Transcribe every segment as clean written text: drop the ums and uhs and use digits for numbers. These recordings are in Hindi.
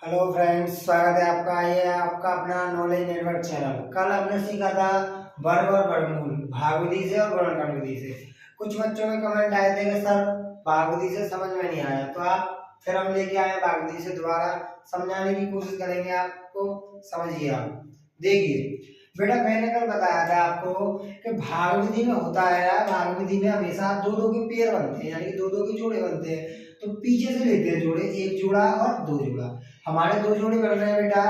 हेलो फ्रेंड्स, स्वागत है आपका। ये है आपका अपना नॉलेज नेटवर्क चैनल। कल हमने सीखा था वर्ग और वर्गमूल भागविधि से और गुणनखंड विधि से। कुछ बच्चों में कमेंट आए थे कि सर भागविधि से समझ में नहीं आया, तो आप फिर हम लेके आए भागविधि से दोबारा समझाने की कोशिश करेंगे। आपको समझिए, आप देखिए बेटा, मैंने कल बताया था आपको कि भागविधि में होता है, भागविधि में हमेशा दो दो के पेयर बनते हैं, यानी कि दो दो के जोड़े बनते हैं। तो पीछे से लेते हैं जोड़े, एक जोड़ा और दो जोड़ा। हमारे दो जोड़े बन रहे हैं बेटा,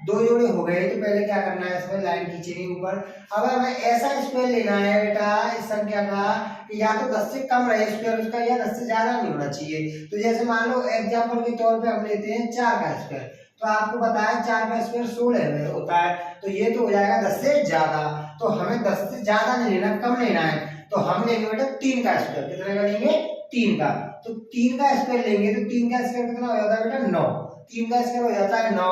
दो जोड़े हो गए तो पहले क्या करना है, इसमें लाइन खींचेंगे ऊपर। अब हमें ऐसा स्क्वायर लेना है बेटा इस संख्या का कि या तो 10 से कम रहे स्क्वायर उसका, या 10 से ज्यादा नहीं होना चाहिए। तो जैसे मान लो एग्जांपल के तौर पे हम लेते हैं 4 का स्क्वायर, तो आपको बताया 4 का स्क्वायर 16 में होता है, तो ये तो हो जाएगा 10 से ज्यादा। तो हमें 10 से ज्यादा नहीं लेना, कम लेना है, तो हम लेंगे बेटा 3 का स्क्वायर। कितने का लेंगे? 3 का। तो 3 का स्क्वायर लेंगे तो 3 का स्क्वायर कितना हो जाता है बेटा? 9। 3 का स्क्वायर हो जाता है 9।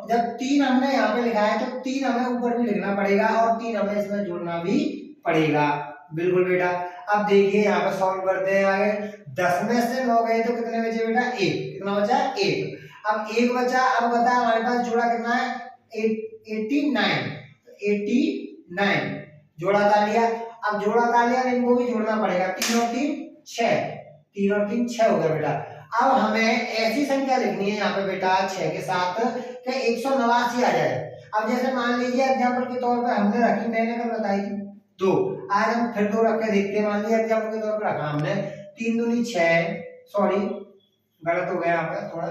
जब 3 हमने यहाँ पे लिखा है तो 3 हमें ऊपर भी लिखना पड़ेगा और 3 हमें इसमें जोड़ना भी पड़ेगा। बिल्कुल बेटा। अब देखिए यहाँ पे सॉल्व करते हैं आगे। 10 में से 9 गए तो कितने बचे बेटा? 1। कितना बचा? 1। अब 1 बचा। अब बता हमारे पास जोड़ा कितना है? 89। 89 जोड़ा डाल लिया। अब जोड़ा डाल लिया, इनको भी जोड़ना पड़ेगा। 3 और 3 6, 3 और 3 6 हो गया बेटा। अब हमें ऐसी संख्या लिखनी है यहाँ पे बेटा 6 के साथ कि 189 आ जाए। अब जैसे मान लीजिए एग्जांपल के तौर पे हमने रखी, मैंने कल बताई थी 2, आज हम फिर 2 रख के देखते हैं। मान लीजिए एग्जांपल के तौर पे रखा हमने 3 दूनी 6, सॉरी गलत हो गया यहाँ पे थोड़ा।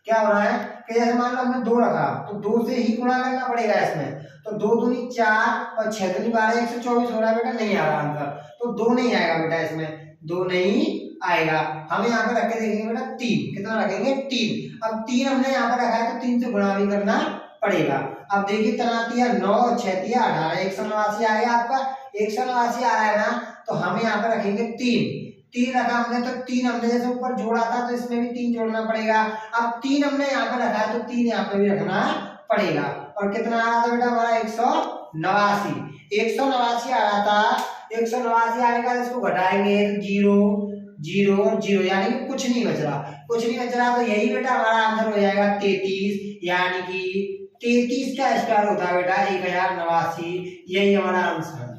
क्या हो रहा है कि जैसे मान लो हमने 2 रखा तो 2 से ही गुणा करना पड़ेगा इसमें। तो 2 दूनी 4 और 6 दूनी 12, 124 हो रहा है बेटा। नहीं आ रहा आंसर, तो 2 नहीं आएगा बेटा, इसमें 2 नहीं आएगा। हम यहाँ पे रख के देखेंगे बेटा 3। कितना रखेंगे? 3। अब 3 हमने यहाँ पे रखा है तो 3 से गुणा भी करना पड़ेगा। अब देखिए तनातिया 9 और 6 तिया 18, 189 आएगा आपका। 189 आ रहा है ना, तो हम यहाँ पे रखेंगे 3। 3 रखा हमने तो 3 हमने जैसे ऊपर जोड़ा था तो इसमें भी 3 जोड़ना पड़ेगा। अब 3 हमने यहाँ पे रखा है तो 3 यहाँ पे भी रखना पड़ेगा। और कितना आ रहा था बेटा हमारा? 189। 189 आ रहा था। 189 आने का इसको घटाएंगे, 0 0 0, यानी कि कुछ नहीं बच रहा। कुछ नहीं बच रहा तो यही बेटा हमारा आंसर हो जाएगा 33। यानी कि 33 का स्क्वायर होता है बेटा 1089। यही हमारा आंसर है।